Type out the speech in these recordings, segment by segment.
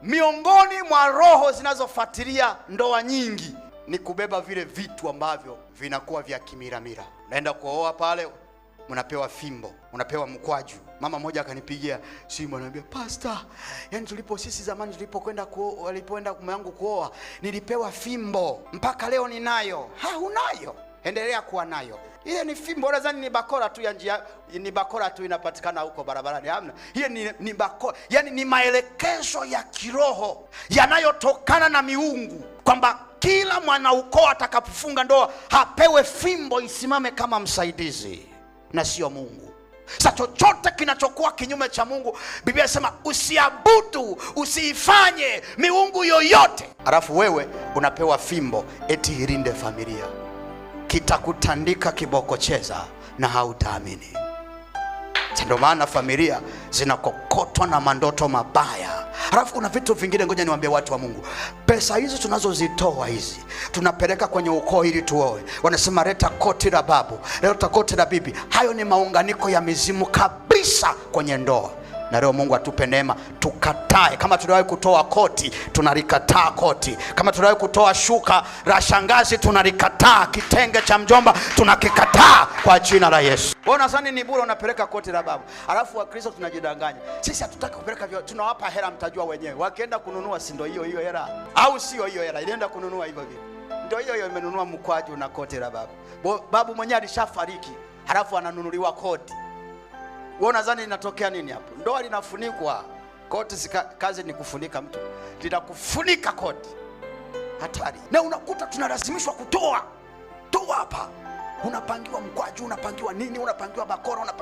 Miongoni mwa roho zinazofuatilia ndoa nyingi ni kubeba vile vitu ambavyo vinakuwa vya kimiramira. Naenda kuoa pale, mnapewa fimbo, mnapewa mkwaju. Mama mmoja akanipigia simu ananiambia, "Pastor, yani sisi zamani walipoenda mume wangu kuoa, nilipewa fimbo. Mpaka leo ninayo." Unayo? Endelea kuwa nayo. Ile ni fimbo, nadhani ni bakora tu ya njia, ni bakora tu inapatikana huko barabarani. Hamna. Hiyo ni bakora. Yani ni maelekezo ya kiroho yanayotokana na miungu, kwamba kila mwanaukoo atakapofunga ndoa hapewe fimbo isimame kama msaidizi na sio Mungu. Sasa chochote kinachokuwa kinyume cha Mungu, Biblia inasema usiabudu, usiifanye miungu yoyote. Alafu wewe unapewa fimbo eti ilinde familia. Kitakutandika kiboko cheza na hautaamini. Ndio maana familia zinakokotwa na mandoto mabaya. Alafu kuna vitu vingine, ngoja niwaambie watu wa Mungu. Pesa hizi tunazozitoa hizi, tunapeleka kwenye ukoo ili tuoe. Wanasema leta koti la babu, leta koti la bibi. Hayo ni maunganiko ya mizimu kabisa kwenye ndoa. Na leo Mungu atupe neema tukatae. Kama tuliwahi kutoa koti, tunalikataa koti. Kama tuliwahi kutoa shuka la shangazi, tunalikataa. Kitenge cha mjomba tunakikataa kwa jina la Yesu. Wewe unasani ni bure unapeleka koti la babu. Alafu Wakristo tunajidanganya. Sisi hatutaki kupeleka vyo, tunawapa hela, mtajua wenyewe. Wakienda kununua, si ndio hiyo hela? Au sio hiyo hela? Ilienda kununua hivyo hivyo. Ndio hiyo imenunua mkwaju na koti la babu. Babu mwenyewe alishafariki, halafu ananunuliwa koti. Wewe unadhani inatokea nini hapo? Ndoa linafunikwa, koti kazi ni kufunika mtu. Linakufunika koti. Hatari. Na unakuta tunalazimishwa kutoa. Toa hapa. Unapangiwa mkwaju, unapangiwa nini, unapangiwa bakora,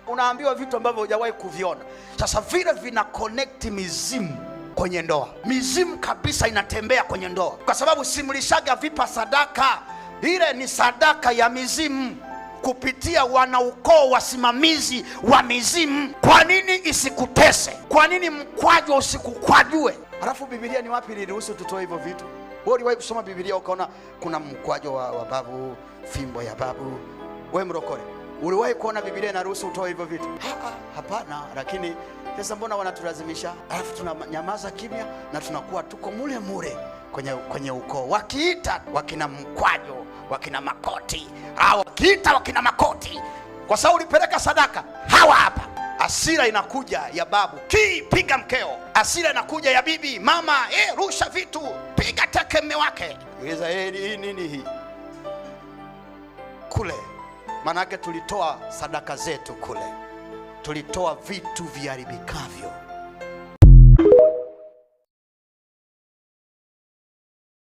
unaambiwa vitu ambavyo hujawahi kuviona. Sasa vile vina connect mizimu kwenye ndoa. Mizimu kabisa inatembea kwenye ndoa. Kwa sababu simulishaga vipa sadaka. Ile ni sadaka ya mizimu kupitia wanaukoo wasimamizi wa mizimu. Kwa nini isikutese? Kwa nini mkwaju usikukwajue? Alafu Biblia ni wapi iliruhusu tutoe hivyo vitu? Wewe uliwahi kusoma Biblia ukaona kuna mkwaju wa babu, fimbo ya babu? Wewe mrokole, uliwahi kuona Biblia inaruhusu utoe hivyo vitu? Hapana. Lakini sasa mbona wanatulazimisha? Alafu tunanyamaza kimya na tunakuwa tuko mule kwenye ukoo. Wakiita wakina mkwaju, wakina makoti, au wakiita wakina makoti, kwa sababu ulipeleka sadaka, hawa hapa. Hasira inakuja ya babu, piga mkeo. Hasira inakuja ya bibi, mama, rusha vitu, piga teke mme wake. Uliza nini hii? Kule manake tulitoa sadaka zetu kule, tulitoa vitu viharibikavyo.